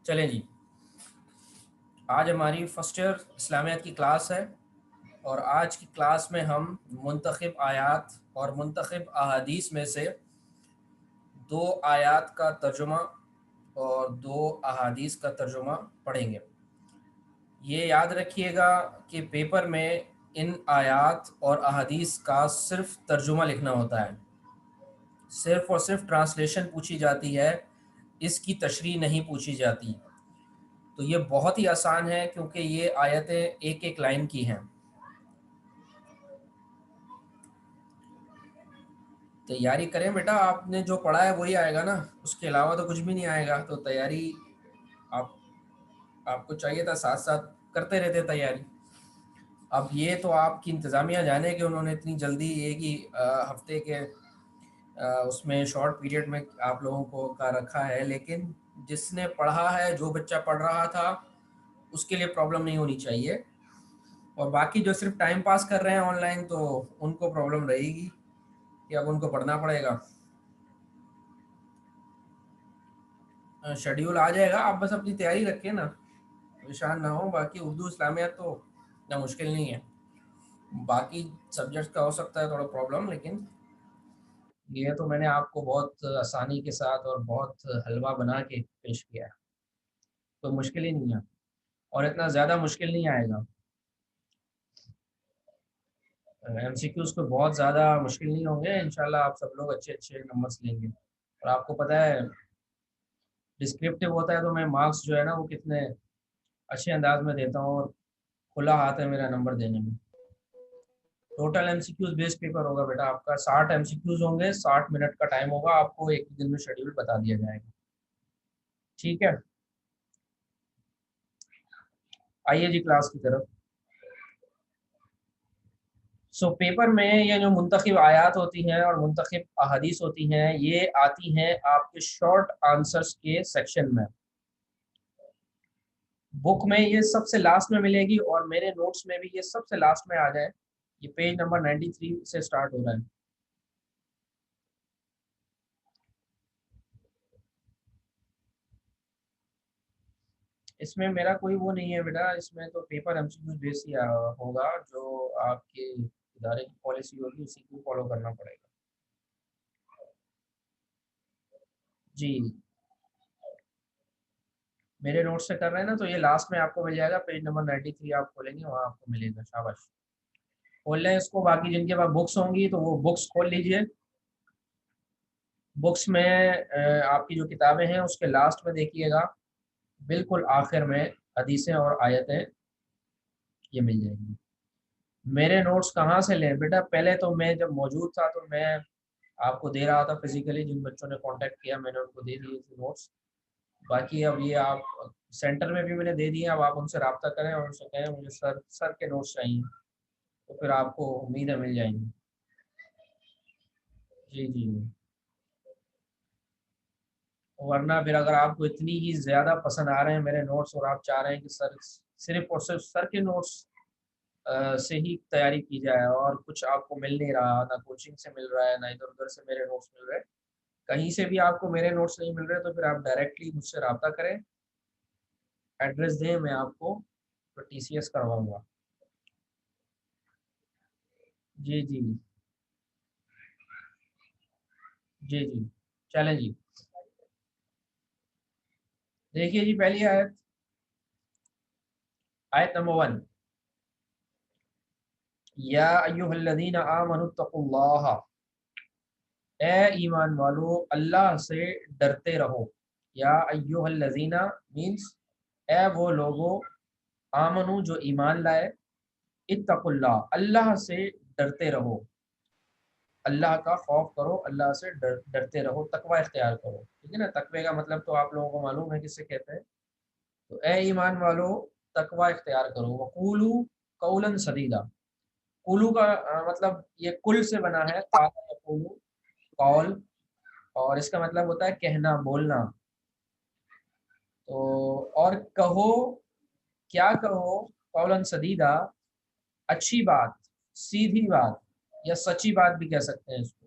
چلیں جی، آج ہماری فرسٹ ایئر اسلامیات کی کلاس ہے، اور آج کی کلاس میں ہم منتخب آیات اور منتخب احادیث میں سے 2 آیات کا ترجمہ اور 2 احادیث کا ترجمہ پڑھیں گے۔ یہ یاد رکھیے گا کہ پیپر میں ان آیات اور احادیث کا صرف ترجمہ لکھنا ہوتا ہے، صرف اور صرف ٹرانسلیشن پوچھی جاتی ہے، اس کی تشریح نہیں پوچھی جاتی۔ تو یہ بہت ہی آسان ہے کیونکہ یہ آیتیں ایک ایک لائن کی ہیں۔ تیاری کریں بیٹا، آپ نے جو پڑھا ہے وہی آئے گا نا، اس کے علاوہ تو کچھ بھی نہیں آئے گا۔ تو تیاری آپ آپ کو چاہیے تھا ساتھ ساتھ کرتے رہتے تیاری۔ اب یہ تو آپ کی انتظامیہ جانے کہ انہوں نے اتنی جلدی ایک ہی ہفتے کے اس میں شارٹ پیریڈ میں آپ لوگوں کو کا رکھا ہے، لیکن جس نے پڑھا ہے، جو بچہ پڑھ رہا تھا، اس کے لیے پرابلم نہیں ہونی چاہیے، اور باقی جو صرف ٹائم پاس کر رہے ہیں آن لائن تو ان کو پرابلم رہے گی کہ اب ان کو پڑھنا پڑے گا۔ شیڈیول آ جائے گا، آپ بس اپنی تیاری رکھیں نا، پریشان نہ ہو۔ باقی اردو اسلامیات تو اتنا مشکل نہیں ہے، باقی سبجیکٹس کا ہو سکتا ہے تھوڑا پرابلم، لیکن یہ تو میں نے آپ کو بہت آسانی کے ساتھ اور بہت حلوہ بنا کے پیش کیا ہے، تو مشکل ہی نہیں ہے، اور اتنا زیادہ مشکل نہیں آئے گا۔ ایم سی کیوز کو بہت زیادہ مشکل نہیں ہوں گے، انشاءاللہ آپ سب لوگ اچھے اچھے نمبرس لیں گے۔ اور آپ کو پتہ ہے ڈسکرپٹیو ہوتا ہے تو میں مارکس جو ہے نا وہ کتنے اچھے انداز میں دیتا ہوں، اور کھلا ہاتھ ہے میرا نمبر دینے میں۔ ٹوٹل ایم سی کیوز بیس پیپر ہوگا بیٹا آپ کا، 60 ایم سی کیوز ہوں گے، 60 منٹ کا ٹائم ہوگا، آپ کو ایک دن میں شیڈیول بتا دیا جائے گا، ٹھیک ہے؟ آئیے جی کلاس کی طرف۔ پیپر میں یہ جو منتخب آیات ہوتی ہیں اور منتخب احادیث ہوتی ہیں، یہ آتی ہیں آپ کے شارٹ آنسرس کے سیکشن میں۔ بک میں یہ سب سے لاسٹ میں ملے گی، اور میرے نوٹس میں بھی یہ سب سے لاسٹ میں آ جائے۔ یہ پیج نمبر 93 سے سٹارٹ ہو رہا ہے۔ اس میں میرا کوئی وہ نہیں ہے بیٹا، اس میں تو پیپر ایم سی کیو بیس ہی ہوگا، جو آپ کے ادارے کی پالیسی ہوگی اسی کو فالو کرنا پڑے گا۔ جی میرے نوٹ سے کر رہے ہیں نا، تو یہ لاسٹ میں آپ کو مل جائے گا، پیج نمبر 93 آپ کھولیں گے، وہاں آپ کو ملے گا۔ شاباش، کھول لیں اس کو۔ باقی جن کے پاس بکس ہوں گی تو وہ بکس کھول لیجئے۔ بکس میں آپ کی جو کتابیں ہیں اس کے لاسٹ میں دیکھیے گا، بالکل آخر میں حدیثیں اور آیتیں یہ مل جائیں گی۔ میرے نوٹس کہاں سے لیں بیٹا؟ پہلے تو میں جب موجود تھا تو میں آپ کو دے رہا تھا فزیکلی، جن بچوں نے کانٹیکٹ کیا میں نے ان کو دے دیے تھے نوٹس۔ باقی اب یہ آپ سینٹر میں بھی میں نے دے دیے، اب آپ ان سے رابطہ کریں اور ان سے کہیں مجھے سر کے نوٹس چاہیے، تو پھر آپ کو امید ہے مل جائیں گی۔ جی جی، ورنہ پھر اگر آپ کو اتنی ہی زیادہ پسند آ رہے ہیں میرے نوٹس، اور آپ چاہ رہے ہیں کہ سر صرف اور صرف سر کے نوٹس سے ہی تیاری کی جائے، اور کچھ آپ کو مل نہیں رہا، نہ کوچنگ سے مل رہا ہے نہ ادھر ادھر سے میرے نوٹس مل رہے، کہیں سے بھی آپ کو میرے نوٹس نہیں مل رہے، تو پھر آپ ڈائریکٹلی مجھ سے رابطہ کریں، ایڈریس دیں، میں آپ کو ٹی سی ایس کرواؤں گا۔ جی جی جی جی، چلیں جی، دیکھیے جی پہلی آیت، آیت نمبر 1، یا ایھا الذین آمنوا اتقوا اللہ، اے ایمان والو اللہ سے ڈرتے رہو۔ یا ایھا الذین مینس اے وہ لوگو، آمنو جو ایمان لائے، اتقوا اللہ اللہ سے ڈرتے رہو، اللہ کا خوف کرو، اللہ سے ڈرتے رہو، تقوی اختیار کرو، ٹھیک ہے نا؟ تقوی کا مطلب تو آپ لوگوں کو معلوم ہے کس سے کہتے ہیں۔ تو اے ایمان والو تقوی اختیار کرو، وقولو قولا سدیدا، قولو کا مطلب یہ کل سے بنا ہے، قال یقولو قول، اور اس کا مطلب ہوتا ہے کہنا، بولنا۔ تو اور کہو، کیا کہو؟ قولا سدیدا، اچھی بات، سیدھی بات، یا سچی بات بھی کہہ سکتے ہیں اس کو۔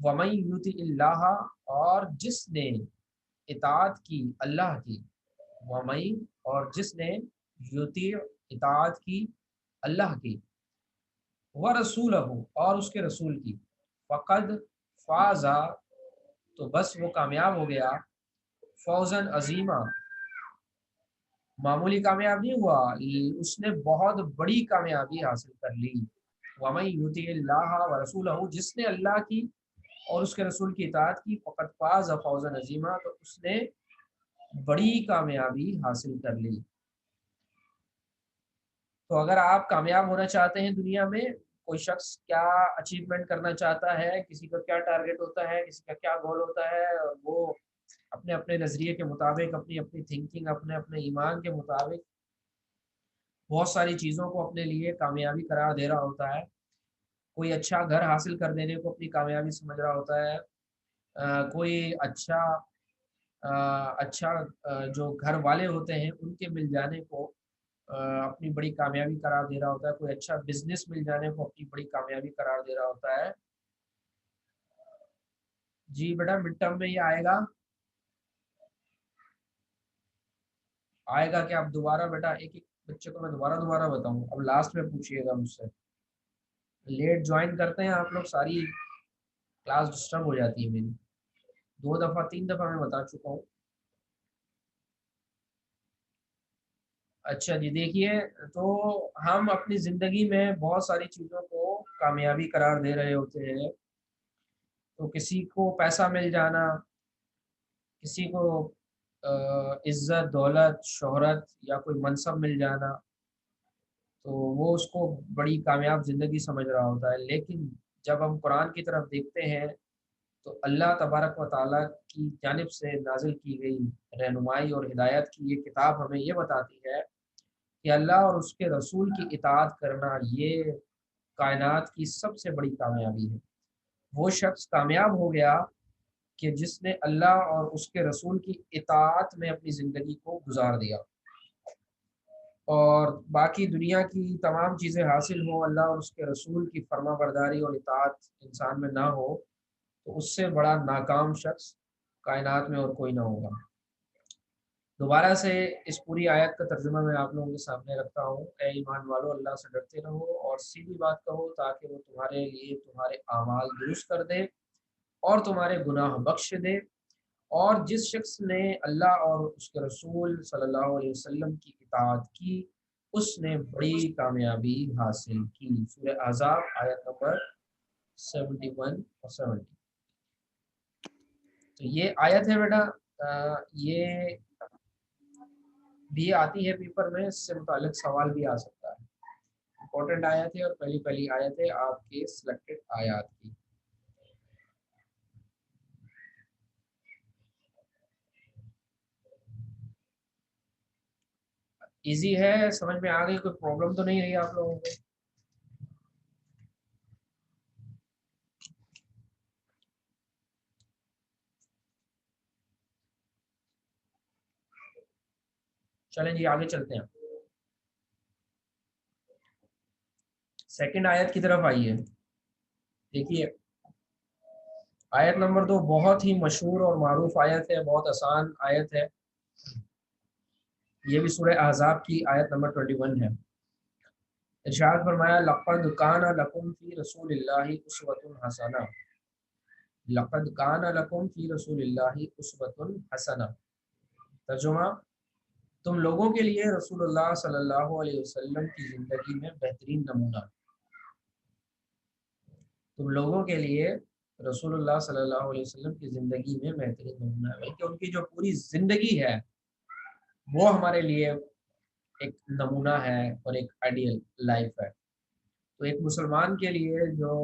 وَمَن یُطِعِ اللَّهَ، اور جس نے اطاعت کی اللہ کی، وَمَن اور جس نے یُطِیع اطاعت کی اللہ کی، وَرَسُولَهُ اور اس کے رسول کی، فقد فازا تو بس وہ کامیاب ہو گیا، فوزن عظیمہ معمولی کامیاب نہیں ہوا، اس نے بہت بڑی کامیابی حاصل کر لی۔ وَمَن یُطِعِ اللَّهَ وَرَسُولَهُ، جس نے اللہ کی اور اس کے رسول کی اطاعت کی، فقط فاز فوزا عظیما تو اس نے بڑی کامیابی حاصل کر لی۔ تو اگر آپ کامیاب ہونا چاہتے ہیں دنیا میں، کوئی شخص کیا اچیومنٹ کرنا چاہتا ہے، کسی کا کیا ٹارگٹ ہوتا ہے، کسی کا کیا گول ہوتا ہے، اور وہ اپنے اپنے نظریے کے مطابق، اپنی اپنی تھنکنگ، اپنے اپنے ایمان کے مطابق بہت ساری چیزوں کو اپنے لیے کامیابی قرار دے رہا ہوتا ہے۔ کوئی اچھا گھر حاصل کر دینے کو اپنی کامیابی سمجھ رہا ہوتا ہے، کوئی اچھا جو گھر والے ہوتے ہیں ان کے مل جانے کو اپنی بڑی کامیابی قرار دے رہا ہوتا ہے، کوئی اچھا بزنس مل جانے کو اپنی بڑی کامیابی قرار دے رہا ہوتا ہے۔ جی بیٹا مڈ ٹرم میں یہ آئے گا کہ آپ دوبارہ بیٹا ایک ایک بچے کو میں دوبارہ بتاؤں، اب لاسٹ میں پوچھیے گا مجھ سے، لیٹ جوائن کرتے ہیں آپ لوگ، ساری کلاس ڈسٹرب ہو جاتی ہے میری، 2 دفعہ 3 دفعہ میں بتا چکا ہوں۔ اچھا جی دیکھیے، تو ہم اپنی زندگی میں بہت ساری چیزوں کو کامیابی قرار دے رہے ہوتے ہیں، تو کسی کو پیسہ مل جانا، کسی کو عزت دولت شہرت یا کوئی منصب مل جانا، تو وہ اس کو بڑی کامیاب زندگی سمجھ رہا ہوتا ہے۔ لیکن جب ہم قرآن کی طرف دیکھتے ہیں تو اللہ تبارک و تعالیٰ کی جانب سے نازل کی گئی رہنمائی اور ہدایت کی یہ کتاب ہمیں یہ بتاتی ہے کہ اللہ اور اس کے رسول کی اطاعت کرنا یہ کائنات کی سب سے بڑی کامیابی ہے۔ وہ شخص کامیاب ہو گیا کہ جس نے اللہ اور اس کے رسول کی اطاعت میں اپنی زندگی کو گزار دیا، اور باقی دنیا کی تمام چیزیں حاصل ہوں، اللہ اور اس کے رسول کی فرما برداری اور اطاعت انسان میں نہ ہو، تو اس سے بڑا ناکام شخص کائنات میں اور کوئی نہ ہوگا۔ دوبارہ سے اس پوری آیت کا ترجمہ میں آپ لوگوں کے سامنے رکھتا ہوں۔ اے ایمان والو، اللہ سے ڈرتے رہو اور سیدھی بات کہو تاکہ وہ تمہارے لیے تمہارے اعمال درست کر دے اور تمہارے گناہ بخش دے، اور جس شخص نے اللہ اور اس کے رسول صلی اللہ علیہ وسلم کی اطاعت کی، اس نے بڑی کامیابی حاصل کی۔ سورہ احزاب آیت نمبر 71 اور 70۔ تو یہ آیت ہے بیٹا، یہ بھی آتی ہے پیپر میں، اس سے متعلق سوال بھی آ سکتا ہے۔ امپورٹنٹ آیت ہے اور پہلی آیت ہے آپ کے سلیکٹڈ آیات کی۔ ایزی ہے، سمجھ میں آ گئی، کوئی پرابلم تو نہیں رہی آپ لوگوں کو؟ چلیں جی آگے چلتے ہیں، سیکنڈ آیت کی طرف آئیے۔ دیکھیے آیت نمبر 2 بہت ہی مشہور اور معروف آیت ہے، بہت آسان آیت ہے، یہ بھی سورہ احزاب کی آیت نمبر 21 ہے۔ ارشاد فرمایا لقد کان لکم فی رسول اللہ اسوۃ حسنہ، لقد کان لکم فی رسول اللہ اسوۃ حسنہ، ترجمہ تم لوگوں کے لیے رسول اللہ صلی اللہ علیہ وسلم کی زندگی میں بہترین نمونہ، تم لوگوں کے لیے رسول اللہ صلی اللہ علیہ وسلم کی زندگی میں بہترین نمونہ ہے، بلکہ ان کی جو پوری زندگی ہے وہ ہمارے لیے ایک نمونہ ہے اور ایک آئیڈیل لائف ہے۔ تو ایک مسلمان کے لیے جو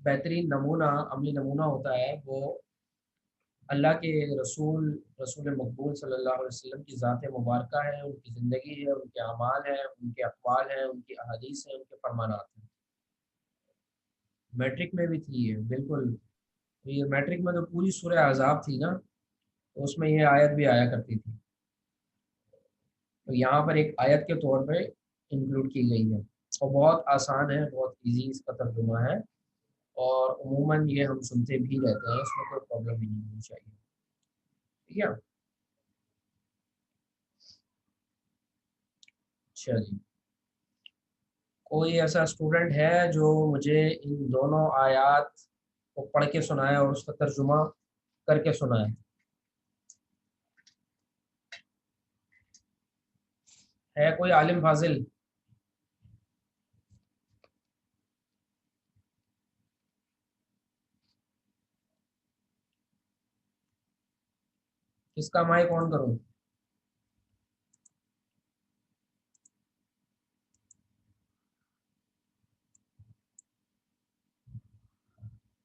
بہترین نمونہ، عملی نمونہ ہوتا ہے، وہ اللہ کے رسول مقبول صلی اللہ علیہ وسلم کی ذات مبارکہ ہے، ان کی زندگی ہے، ان کے اعمال ہیں، ان کے اقوال ہیں، ان کی احادیث ہیں، ان کے فرمانات ہیں۔ میٹرک میں بھی تھی یہ بالکل، یہ میٹرک میں تو پوری سورہ احزاب تھی نا، تو اس میں یہ آیت بھی آیا کرتی تھی، تو یہاں پر ایک آیت کے طور پہ انکلوڈ کی گئی ہے، اور بہت آسان ہے، بہت ایزی اس کا ترجمہ ہے۔ اور عموماً یہ ہم سنتے بھی رہتے ہیں، اس میں کوئی پرابلم ہی نہیں ہونی چاہیے. ٹھیک ہے. چلیے، کوئی ایسا اسٹوڈنٹ ہے جو مجھے ان دونوں آیات کو پڑھ کے سنائے اور اس کا ترجمہ کر کے سنائے؟ ہے کوئی عالم فاضل؟ کس کا مائک آن کروں؟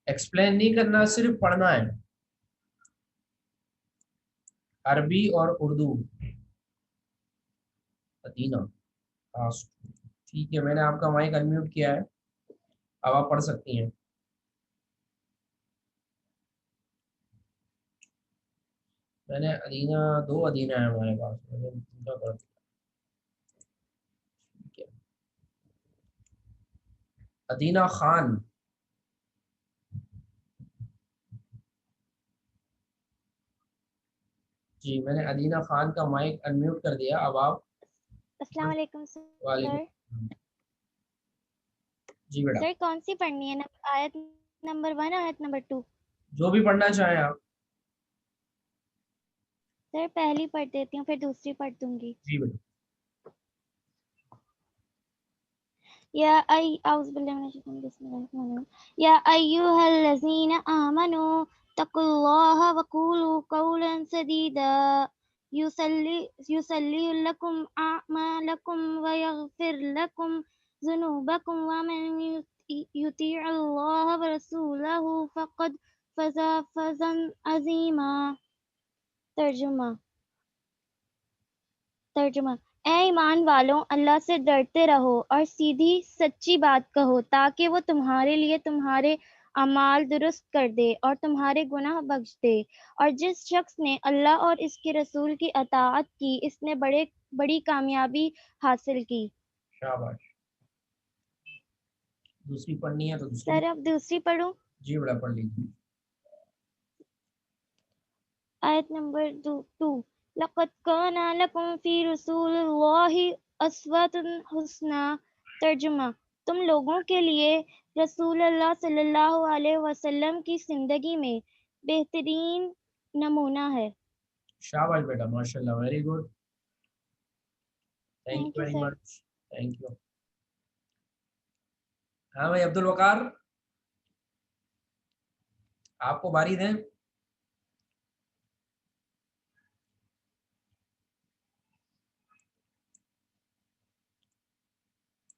ایکسپلین نہیں کرنا، صرف پڑھنا ہے، عربی اور اردو. ادینہ، ٹھیک ہے، میں نے آپ کا مائک انمیوٹ کیا ہے، اب آپ پڑھ سکتی ہیں. میں نے ادینہ، 2 ادینہ ہے ہمارے پاس، میں نے ان کا کر دیا. ٹھیک ہے. ادینہ خان. جی، میں نے ادینہ خان کا مائک انمیوٹ کر دیا، اب آپ. السلام علیکم وعلیکم سر. السلام. جی بیٹا. سر کون سی پڑھنی ہے؟ آیت نمبر 1، آیت نمبر 2؟ جو بھی پڑھنا چاہیں آپ. سر پہلی پڑھ دیتی ہوں، پھر دوسری پڑھ دوں گی. جی بیٹا. اعوذ باللہ من الشیطان الرجیم، بسم اللہ الرحمن الرحیم. یا ایھا الذین آمنوا اتقوا اللہ وقولوا قولا سدیدا یصلح لکم اعمالکم ویغفر لکم ذنوبکم ومن یطیع اللہ ورسولہ فقد فاز فوزا عظیما. ترجمہ: اے ایمان والوں، اللہ سے ڈرتے رہو اور سیدھی سچی بات کہو تاکہ وہ تمہارے لیے تمہارے اعمال درست کر دے اور تمہارے گناہ بخش دے. اور جس شخص نے اللہ اور اس کے رسول کی اطاعت کی، اس نے بڑی کامیابی حاصل کی. شاباش. دوسری پڑھنی ہے تو دوسری. سر اب دوسری پڑھوں؟ جی بیٹا، پڑھ لیجیے. آیت نمبر 2. لقد كان لكم في رسول الله اسوة حسنہ. ترجمہ: تم لوگوں کے لیے رسول اللہ صلی اللہ علیہ وسلم کی زندگی میں بہترین نمونہ ہے. شاباش بیٹا، ماشاء اللہ، very good. Thank thank you you very sir. Much. Thank you. ہاں بھائی عبد الوقار، آپ کو باری دیں؟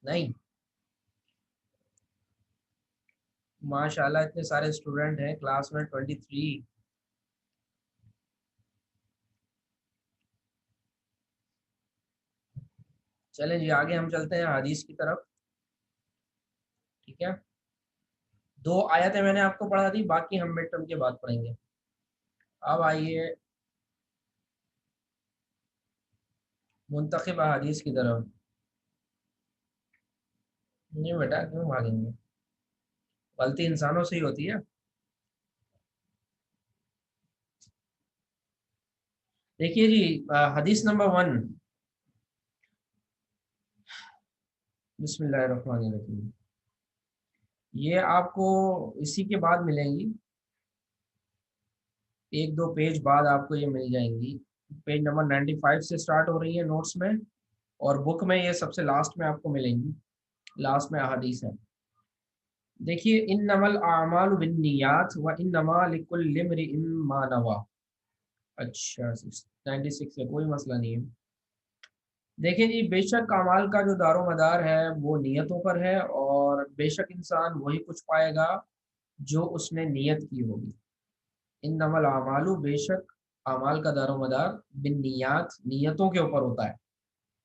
نہیں. ماشاء اللہ اتنے سارے اسٹوڈنٹ ہیں کلاس میں، 23. چلیں جی، آگے ہم چلتے ہیں حدیث کی طرف. ٹھیک ہے، 2 آیتیں میں نے آپ کو پڑھا دی، باقی ہم مڈ ٹرم کے بعد پڑھیں گے. اب آئیے منتخب احادیث کی طرف. نہیں بیٹا، کیوں بھاگیں گے؟ غلطی انسانوں سے ہی ہوتی ہے. دیکھیے جی، حدیث نمبر 1. بسم اللہ الرحمن الرحیم. یہ آپ کو اسی کے بعد ملیں گی، 1-2 پیج بعد آپ کو یہ مل جائیں گی. پیج نمبر 95 سے سٹارٹ ہو رہی ہے نوٹس میں، اور بک میں یہ سب سے لاسٹ میں آپ کو ملیں گی، لاسٹ میں احادیث ہے. دیکھیے، انما الاعمال بالنیات وانما لکل امرئ ما نوى. اچھا 96 ہے، کوئی مسئلہ نہیں ہے. دیکھیں جی، بے شک اعمال کا جو دار و مدار ہے وہ نیتوں پر ہے، اور بے شک انسان وہی کچھ پائے گا جو اس نے نیت کی ہوگی. انما الاعمال، بے شک اعمال کا دار و مدار بالنیات، نیتوں کے اوپر ہوتا ہے.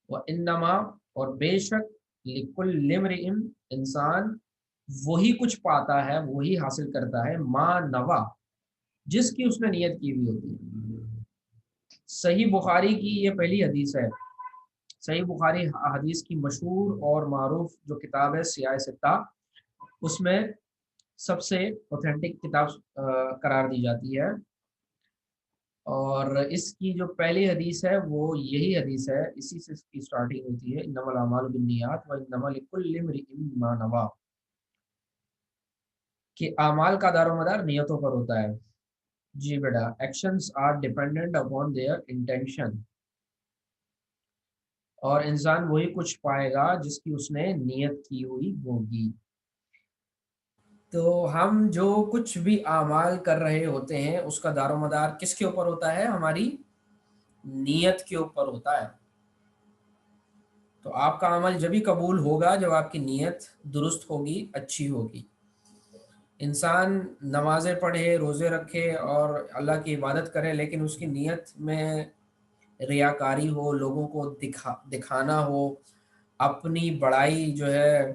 وانما، اور بے شک لکل امرئ، انسان وہی کچھ پاتا ہے، وہی حاصل کرتا ہے، ما نوا، جس کی اس نے نیت کی ہوئی ہوتی ہے. صحیح بخاری کی یہ پہلی حدیث ہے. صحیح بخاری حدیث کی مشہور اور معروف جو کتاب ہے سیاہ ستہ، اس میں سب سے اوتھینٹک کتاب قرار دی جاتی ہے، اور اس کی جو پہلی حدیث ہے وہ یہی حدیث ہے، اسی سے اس کی سٹارٹنگ ہوتی ہے، انما الاعمال بالنیات وانما لکل امرئ ما نوی، کہ اعمال کا دار و مدار نیتوں پر ہوتا ہے۔ جی بیٹا، actions are dependent upon their intention, اور انسان وہی کچھ پائے گا جس کی اس نے نیت کی ہوئی ہوگی۔ تو ہم جو کچھ بھی اعمال کر رہے ہوتے ہیں اس کا دار و مدار کس کے اوپر ہوتا ہے؟ ہماری نیت کے اوپر ہوتا ہے۔ تو آپ کا عمل جبھی قبول ہوگا جب آپ کی نیت درست ہوگی، اچھی ہوگی۔ انسان نمازیں پڑھے، روزے رکھے اور اللہ کی عبادت کرے، لیکن اس کی نیت میں ریاکاری ہو، لوگوں کو دکھانا ہو، اپنی بڑائی جو ہے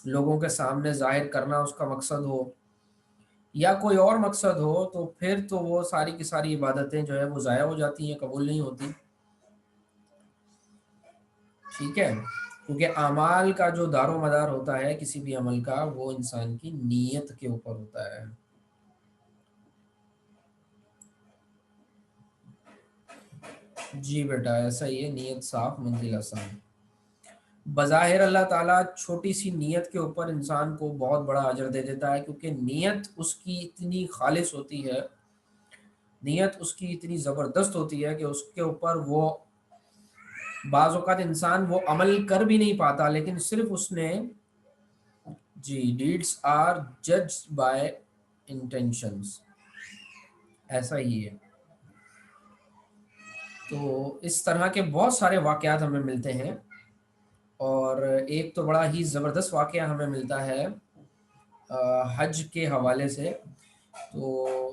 لوگوں کے سامنے ظاہر کرنا اس کا مقصد ہو، یا کوئی اور مقصد ہو، تو پھر تو وہ ساری کی ساری عبادتیں جو ہے وہ ضائع ہو جاتی ہیں، قبول نہیں ہوتی۔ ٹھیک ہے، کیونکہ اعمال کا جو دار و مدار ہوتا ہے کسی بھی عمل کا، وہ انسان کی نیت کے اوپر ہوتا ہے۔ جی بیٹا، ایسا ہی ہے، نیت صاف منزل آسان۔ بظاہر اللہ تعالیٰ چھوٹی سی نیت کے اوپر انسان کو بہت بڑا اجر دے دیتا ہے، کیونکہ نیت اس کی اتنی خالص ہوتی ہے، نیت اس کی اتنی زبردست ہوتی ہے کہ اس کے اوپر وہ بعض اوقات انسان وہ عمل کر بھی نہیں پاتا، لیکن صرف اس نے، جی، ڈیڈس آر جج بائی انٹینشنز، ایسا ہی ہے۔ تو اس طرح کے بہت سارے واقعات ہمیں ملتے ہیں، اور ایک تو بڑا ہی زبردست واقعہ ہمیں ملتا ہے حج کے حوالے سے۔ تو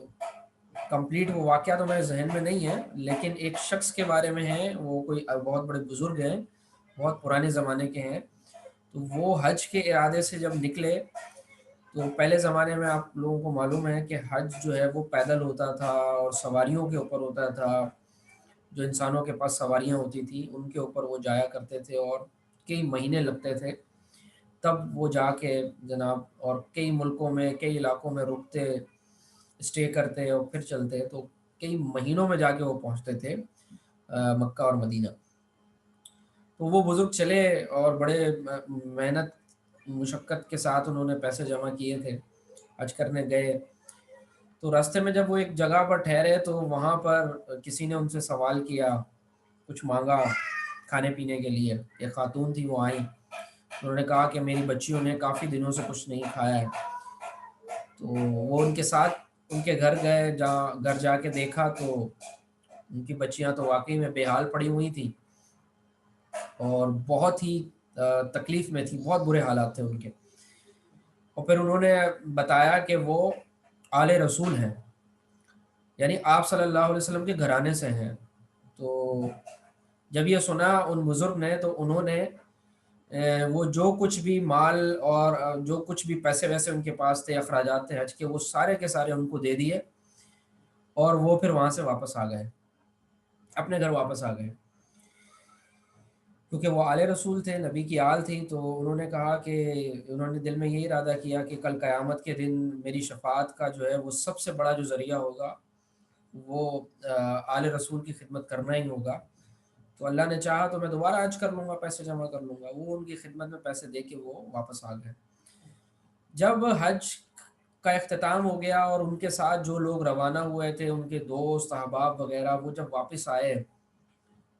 کمپلیٹ وہ واقعہ تو میرے ذہن میں نہیں ہے، لیکن ایک شخص کے بارے میں ہے، وہ کوئی بہت بڑے بزرگ ہیں، بہت پرانے زمانے کے ہیں۔ تو وہ حج کے ارادے سے جب نکلے، تو پہلے زمانے میں آپ لوگوں کو معلوم ہے کہ حج جو ہے وہ پیدل ہوتا تھا اور سواریوں کے اوپر ہوتا تھا، جو انسانوں کے پاس سواریاں ہوتی تھیں ان کے اوپر وہ جایا کرتے تھے، اور کئی مہینے لگتے تھے تب وہ جا کے جناب، اور کئی ملکوں میں، کئی علاقوں میں رکتے، اسٹے کرتے اور پھر چلتے، تو کئی مہینوں میں جا کے وہ پہنچتے تھے مکہ اور مدینہ۔ تو وہ بزرگ چلے اور بڑے محنت مشقت کے ساتھ انہوں نے پیسے جمع کیے تھے، حج کرنے گئے۔ تو راستے میں جب وہ ایک جگہ پر ٹھہرے تو وہاں پر کسی نے ان سے سوال کیا، کچھ مانگا کھانے پینے کے لیے۔ ایک خاتون تھی، وہ آئیں، انہوں نے کہا کہ میری بچیوں نے کافی دنوں سے کچھ نہیں کھایا ہے۔ تو وہ ان کے ساتھ ان کے گھر گئے، گھر جا کے دیکھا تو ان کی بچیاں تو واقعی میں بے حال پڑی ہوئی تھیں، اور بہت ہی تکلیف میں تھی، بہت برے حالات تھے ان کے۔ اور پھر انہوں نے بتایا کہ وہ آل رسول ہیں، یعنی آپ صلی اللہ علیہ وسلم کے گھرانے سے ہیں۔ تو جب یہ سنا ان بزرگ نے، تو انہوں نے وہ جو کچھ بھی مال اور جو کچھ بھی پیسے ویسے ان کے پاس تھے، اخراجات تھے حج کے، وہ سارے کے سارے ان کو دے دیے، اور وہ پھر وہاں سے واپس آ گئے، اپنے گھر واپس آ گئے، کیونکہ وہ آل رسول تھے، نبی کی آل تھی۔ تو انہوں نے کہا کہ انہوں نے دل میں یہی ارادہ کیا کہ کل قیامت کے دن میری شفاعت کا جو ہے وہ سب سے بڑا جو ذریعہ ہوگا وہ آل رسول کی خدمت کرنا ہی ہوگا۔ تو اللہ نے چاہا تو میں دوبارہ حج کر لوں گا، پیسے جمع کر لوں گا۔ وہ ان کی خدمت میں پیسے دے کے وہ واپس آ گئے۔ جب حج کا اختتام ہو گیا اور ان کے ساتھ جو لوگ روانہ ہوئے تھے، ان کے دوست احباب وغیرہ، وہ جب واپس آئے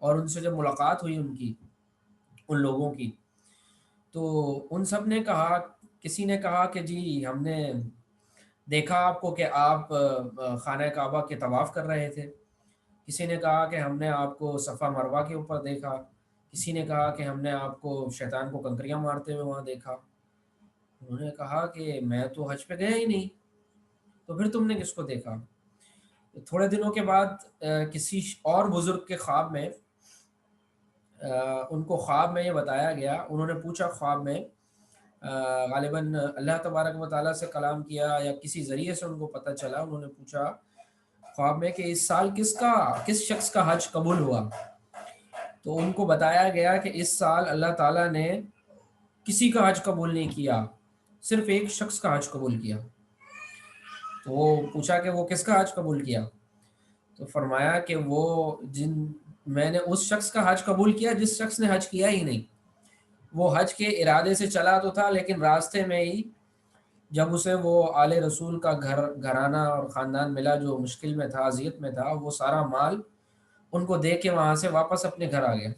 اور ان سے جب ملاقات ہوئی ان کی، ان لوگوں کی، تو ان سب نے کہا، کسی نے کہا کہ جی ہم نے دیکھا آپ کو کہ آپ خانہ کعبہ کے طواف کر رہے تھے۔ کسی نے کہا کہ ہم نے آپ کو صفا مروہ کے اوپر دیکھا۔ کسی نے کہا کہ ہم نے آپ کو شیطان کو کنکریاں مارتے ہوئے وہاں دیکھا۔ انہوں نے کہا کہ میں تو حج پہ گیا ہی نہیں، تو پھر تم نے کس کو دیکھا؟ تھوڑے دنوں کے بعد کسی اور بزرگ کے خواب میں ان کو خواب میں یہ بتایا گیا، انہوں نے پوچھا خواب میں، غالباً اللہ تبارک و تعالیٰ سے کلام کیا یا کسی ذریعے سے ان کو پتہ چلا، انہوں نے پوچھا خواب میں کہ اس سال کس شخص کا حج قبول ہوا؟ تو ان کو بتایا گیا کہ اس سال اللہ تعالیٰ نے کسی کا حج قبول نہیں کیا، صرف ایک شخص کا حج قبول کیا۔ تو وہ پوچھا کہ وہ کس کا حج قبول کیا؟ تو فرمایا کہ وہ میں نے اس شخص کا حج قبول کیا جس شخص نے حج کیا ہی نہیں۔ وہ حج کے ارادے سے چلا تو تھا، لیکن راستے میں ہی جب اسے وہ آل رسول کا گھرانہ اور خاندان ملا جو مشکل میں تھا، اذیت میں تھا، وہ سارا مال ان کو دے کے وہاں سے واپس اپنے گھر آ گیا۔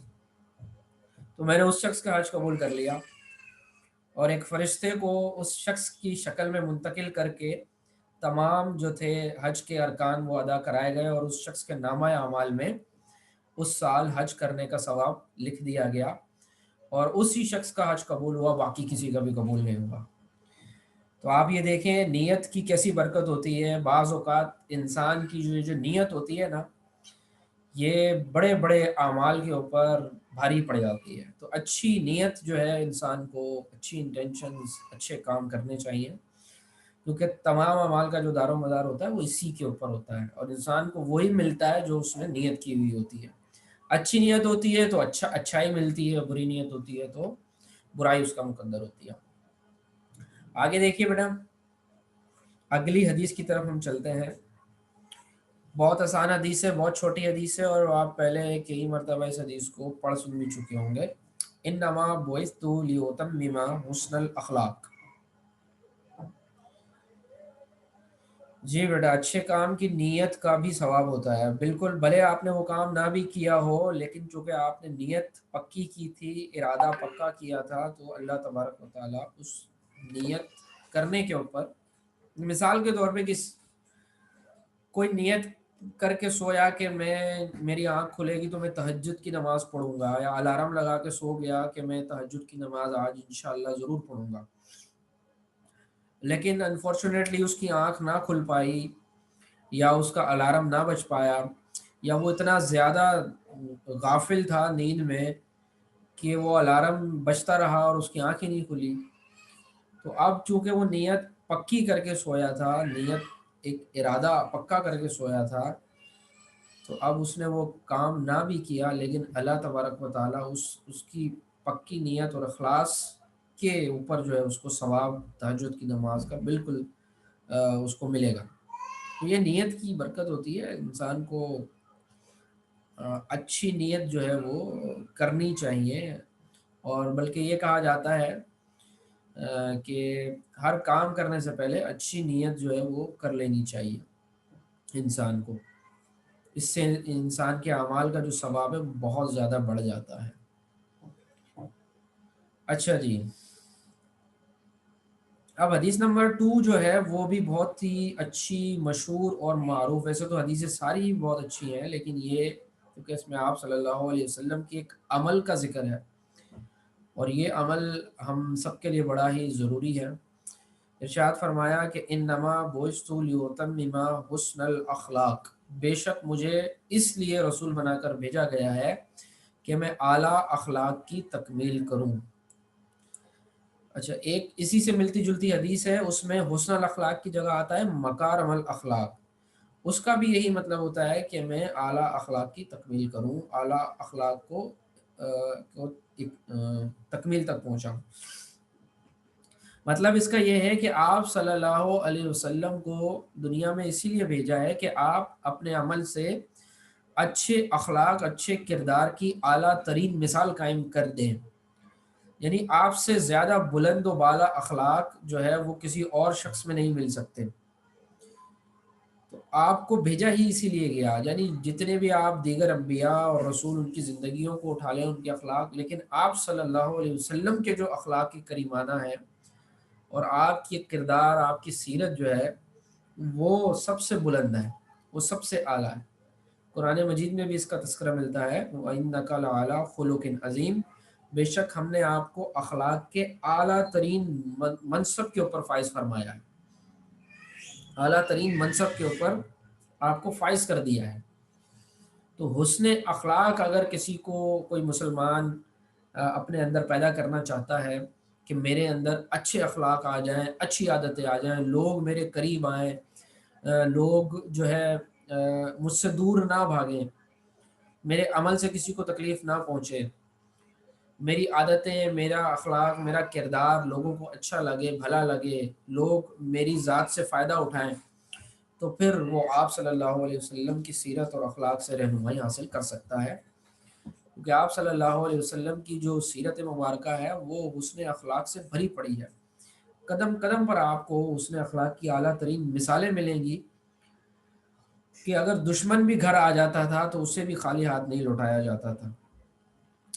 تو میں نے اس شخص کا حج قبول کر لیا اور ایک فرشتے کو اس شخص کی شکل میں منتقل کر کے تمام جو تھے حج کے ارکان وہ ادا کرائے گئے، اور اس شخص کے نامہ اعمال میں اس سال حج کرنے کا ثواب لکھ دیا گیا، اور اسی شخص کا حج قبول ہوا، باقی کسی کا بھی قبول نہیں ہوا۔ تو آپ یہ دیکھیں نیت کی کیسی برکت ہوتی ہے۔ بعض اوقات انسان کی جو نیت ہوتی ہے نا، یہ بڑے بڑے اعمال کے اوپر بھاری پڑ جاتی ہے۔ تو اچھی نیت جو ہے انسان کو، اچھی انٹینشنز، اچھے کام کرنے چاہیے، کیونکہ تمام اعمال کا جو دار و مدار ہوتا ہے وہ اسی کے اوپر ہوتا ہے، اور انسان کو وہی ملتا ہے جو اس نے نیت کی ہوئی ہوتی ہے۔ اچھی نیت ہوتی ہے تو اچھائی ملتی ہے، بری نیت ہوتی ہے تو برائی اس کا مقدر ہوتی ہے۔ آگے دیکھیے بیٹا، اگلی حدیث کی طرف ہم چلتے ہیں۔ بہت آسان حدیث ہے، بہت چھوٹی حدیث ہے، اور آپ پہلے کئی مرتبہ اس حدیث کو پڑھ سن بھی چکے ہوں گے۔ انما بعثت لیتمم حسن الاخلاق۔ جی بیٹا، اچھے کام کی نیت کا بھی ثواب ہوتا ہے، بالکل، بھلے آپ نے وہ کام نہ بھی کیا ہو، لیکن چونکہ آپ نے نیت پکی کی تھی، ارادہ پکا کیا تھا، تو اللہ تبارک و تعالیٰ اس نیت کرنے کے اوپر، مثال کے طور پہ کوئی نیت کر کے سویا کہ میری آنکھ کھلے گی تو میں تہجد کی نماز پڑھوں گا، یا الارم لگا کے سو گیا کہ میں تہجد کی نماز آج انشاءاللہ ضرور پڑھوں گا، لیکن انفارچونیٹلی اس کی آنکھ نہ کھل پائی، یا اس کا الارم نہ بج پایا، یا وہ اتنا زیادہ غافل تھا نیند میں کہ وہ الارم بجتا رہا اور اس کی آنکھ ہی نہیں کھلی۔ تو اب چونکہ وہ نیت پکی کر کے سویا تھا، نیت ایک ارادہ پکا کر کے سویا تھا، تو اب اس نے وہ کام نہ بھی کیا، لیکن اللہ تبارک و تعالیٰ اس کی پکی نیت اور اخلاص کے اوپر جو ہے اس کو ثواب تہجد کی نماز کا بالکل اس کو ملے گا۔ تو یہ نیت کی برکت ہوتی ہے، انسان کو اچھی نیت جو ہے وہ کرنی چاہیے، اور بلکہ یہ کہا جاتا ہے کہ ہر کام کرنے سے پہلے اچھی نیت جو ہے وہ کر لینی چاہیے انسان کو، اس سے انسان کے اعمال کا جو ثواب ہے بہت زیادہ بڑھ جاتا ہے۔ اچھا جی، اب حدیث نمبر 2 جو ہے وہ بھی بہت ہی اچھی، مشہور اور معروف، ویسے تو حدیثیں ساری بہت اچھی ہیں، لیکن یہ کیونکہ اس میں آپ صلی اللہ علیہ وسلم کے ایک عمل کا ذکر ہے، اور یہ عمل ہم سب کے لیے بڑا ہی ضروری ہے۔ ارشاد فرمایا کہ انما بعثت لیتمم حسن الاخلاق، بے شک مجھے اس لیے رسول بنا کر بھیجا گیا ہے کہ میں اعلیٰ اخلاق کی تکمیل کروں۔ اچھا، ایک اسی سے ملتی جلتی حدیث ہے، اس میں حسن الاخلاق کی جگہ آتا ہے مکارم الاخلاق، اس کا بھی یہی مطلب ہوتا ہے کہ میں اعلیٰ اخلاق کی تکمیل کروں، اعلیٰ اخلاق کو تکمیل تک پہنچاؤں۔ مطلب اس کا یہ ہے کہ آپ صلی اللہ علیہ وسلم کو دنیا میں اسی لیے بھیجا ہے کہ آپ اپنے عمل سے اچھے اخلاق، اچھے کردار کی اعلیٰ ترین مثال قائم کر دیں، یعنی آپ سے زیادہ بلند و بالا اخلاق جو ہے وہ کسی اور شخص میں نہیں مل سکتے۔ تو آپ کو بھیجا ہی اسی لیے گیا، یعنی جتنے بھی آپ دیگر انبیاء اور رسول ان کی زندگیوں کو اٹھا لیں، ان کے اخلاق، لیکن آپ صلی اللہ علیہ وسلم کے جو اخلاق کریمانہ ہیں اور آپ کی کردار، آپ کی سیرت جو ہے وہ سب سے بلند ہے، وہ سب سے اعلیٰ ہے۔ قرآن مجید میں بھی اس کا تذکرہ ملتا ہے، وَإِنَّكَ لَعَلَىٰ خُلُقٍ عَظِيمٍ، بے شک ہم نے آپ کو اخلاق کے اعلیٰ ترین منصب کے اوپر فائز فرمایا ہے، اعلیٰ ترین منصب کے اوپر آپ کو فائز کر دیا ہے۔ تو حسن اخلاق اگر کسی کو، کوئی مسلمان اپنے اندر پیدا کرنا چاہتا ہے کہ میرے اندر اچھے اخلاق آ جائیں، اچھی عادتیں آ جائیں، لوگ میرے قریب آئیں، لوگ جو ہے مجھ سے دور نہ بھاگیں، میرے عمل سے کسی کو تکلیف نہ پہنچے، میری عادتیں، میرا اخلاق، میرا کردار لوگوں کو اچھا لگے، بھلا لگے، لوگ میری ذات سے فائدہ اٹھائیں، تو پھر وہ آپ صلی اللہ علیہ وسلم کی سیرت اور اخلاق سے رہنمائی حاصل کر سکتا ہے، کیونکہ آپ صلی اللہ علیہ وسلم کی جو سیرت مبارکہ ہے وہ حسن اخلاق سے بھری پڑی ہے۔ قدم قدم پر آپ کو حسن اخلاق کی اعلیٰ ترین مثالیں ملیں گی کہ اگر دشمن بھی گھر آ جاتا تھا تو اسے بھی خالی ہاتھ نہیں لوٹایا جاتا تھا،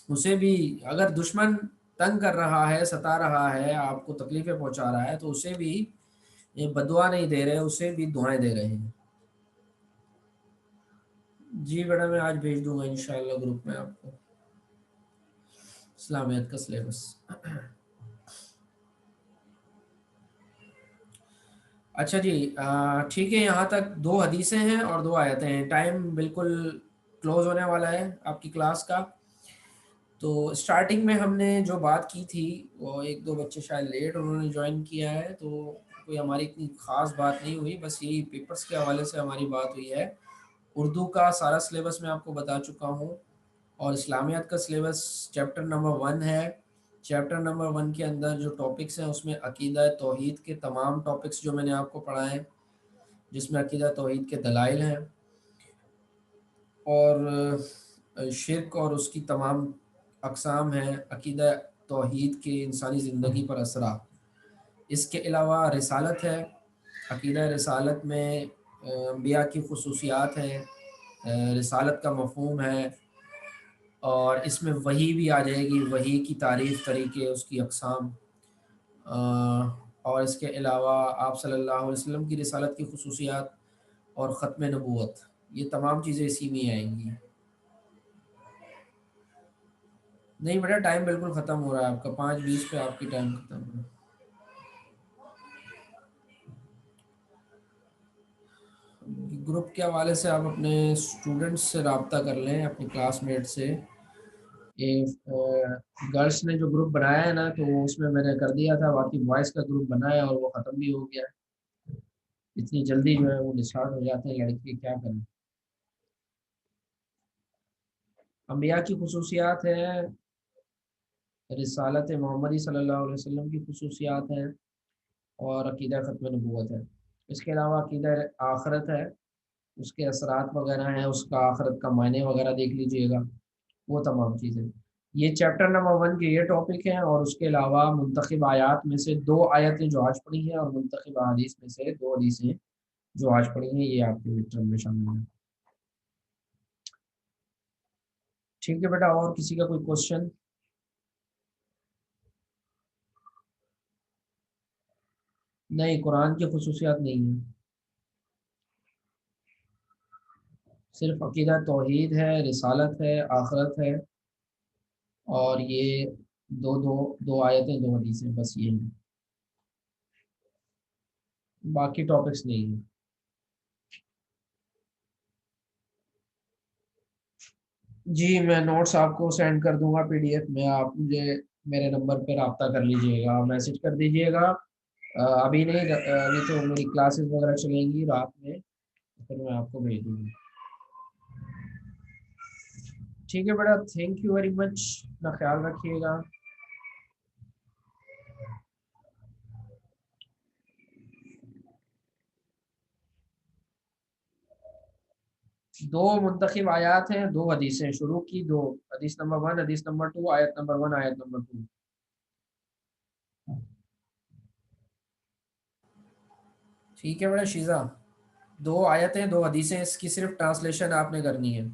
اسے بھی اگر دشمن تنگ کر رہا ہے، ستا رہا ہے، آپ کو تکلیفیں پہنچا رہا ہے تو اسے بھی یہ بدعا نہیں دے رہے، اسے بھی دعائیں دے رہے ہیں۔ جی بیٹا میں آج بھیج دوں گا انشاءاللہ گروپ میں آپ کو اسلامیات کا سلیبس۔ اچھا جی، ٹھیک ہے، یہاں تک 2 حدیثیں ہیں اور 2 آیتیں ہیں، ٹائم بالکل کلوز ہونے والا ہے آپ کی کلاس کا۔ تو اسٹارٹنگ میں ہم نے جو بات کی تھی وہ 1-2 بچے شاید لیٹ انہوں نے جوائن کیا ہے، تو کوئی ہماری اتنی خاص بات نہیں ہوئی، بس یہی پیپرز کے حوالے سے ہماری بات ہوئی ہے۔ اردو کا سارا سلیبس میں آپ کو بتا چکا ہوں، اور اسلامیات کا سلیبس چیپٹر نمبر 1 ہے۔ چیپٹر نمبر 1 کے اندر جو ٹاپکس ہیں اس میں عقیدہ توحید کے تمام ٹاپکس جو میں نے آپ کو پڑھائے ہیں، جس میں عقیدہ توحید کے دلائل ہیں، اور شرک اور اس کی تمام اقسام ہیں، عقیدہ توحید کے انسانی زندگی پر اثرات۔ اس کے علاوہ رسالت ہے، عقیدہ رسالت میں انبیاء کی خصوصیات ہیں، رسالت کا مفہوم ہے، اور اس میں وحی بھی آ جائے گی، وحی کی تعریف، طریقے، اس کی اقسام، اور اس کے علاوہ آپ صلی اللہ علیہ وسلم کی رسالت کی خصوصیات اور ختم نبوت، یہ تمام چیزیں اسی میں آئیں گی۔ نہیں بیٹا ٹائم بالکل ختم ہو رہا ہے آپ کا، 5:20 پہ آپ کی ٹائم ختم ہو رہا ہے۔ گروپ کے حوالے سے آپ اپنے اسٹوڈنٹس سے رابطہ کر لیں، اپنے کلاس میٹ سے۔ گرلس نے جو گروپ بنایا ہے نا تو وہ اس میں نے کر دیا تھا، باقی بوائز کا گروپ بنایا اور وہ ختم بھی ہو گیا ہے۔ اتنی جلدی جو ہے وہ ڈسکارڈ ہو جاتے ہیں لڑکی، کیا کریں۔ انبیاء کی خصوصیات ہیں، رسالت محمدی صلی اللہ علیہ وسلم کی خصوصیات ہیں، اور عقیدہ ختم نبوت ہے۔ اس کے علاوہ عقیدہ آخرت ہے، اس کے اثرات وغیرہ ہیں، اس کا آخرت کا معنی وغیرہ دیکھ لیجئے گا، وہ تمام چیزیں۔ یہ چیپٹر نمبر 1 کے یہ ٹاپک ہیں، اور اس کے علاوہ منتخب آیات میں سے 2 آیتیں جو آج پڑھی ہیں، اور منتخب احادیث میں سے 2 حدیثیں جو آج پڑھی ہیں، یہ آپ کے لیکچر میں شامل ہیں۔ ٹھیک ہے بیٹا، اور کسی کا کوئی کوشچن؟ نہیں، قرآن کی خصوصیات نہیں ہیں، صرف عقیدہ توحید ہے، رسالت ہے، آخرت ہے، اور یہ دو آیتیں، 2 حدیثیں، بس یہ ہیں، باقی ٹاپکس نہیں ہیں۔ جی میں نوٹس آپ کو سینڈ کر دوں گا PDF میں، آپ مجھے میرے نمبر پہ رابطہ کر لیجئے گا، میسج کر دیجئے گا۔ ابھی نہیں، ابھی تو میری کلاسز وغیرہ چلیں گی رات میں، پھر میں آپ کو بھیج دوں گا۔ ٹھیک ہے بیٹا، تھینک یو ویری مچ، اپنا خیال رکھیے گا۔ دو منتخب آیات ہیں، 2 حدیثیں شروع کی، 2، حدیث نمبر 1، حدیث نمبر 2، آیت نمبر 1، آیت نمبر 2۔ ٹھیک ہے بیٹا شیزا، 2 آیتیں، 2 حدیثیں، اس کی صرف ٹرانسلیشن آپ نے کرنی ہے۔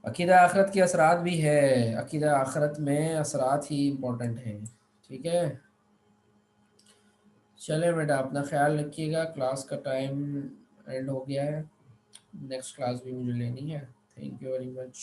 عقیدہ آخرت کے اثرات بھی ہے، عقیدہ آخرت میں اثرات ہی امپورٹنٹ ہیں، ٹھیک ہے۔ چلیں بیٹا اپنا خیال رکھیے گا، کلاس کا ٹائم اینڈ ہو گیا ہے، نیکسٹ کلاس بھی مجھے لینی ہے۔ Thank you very much.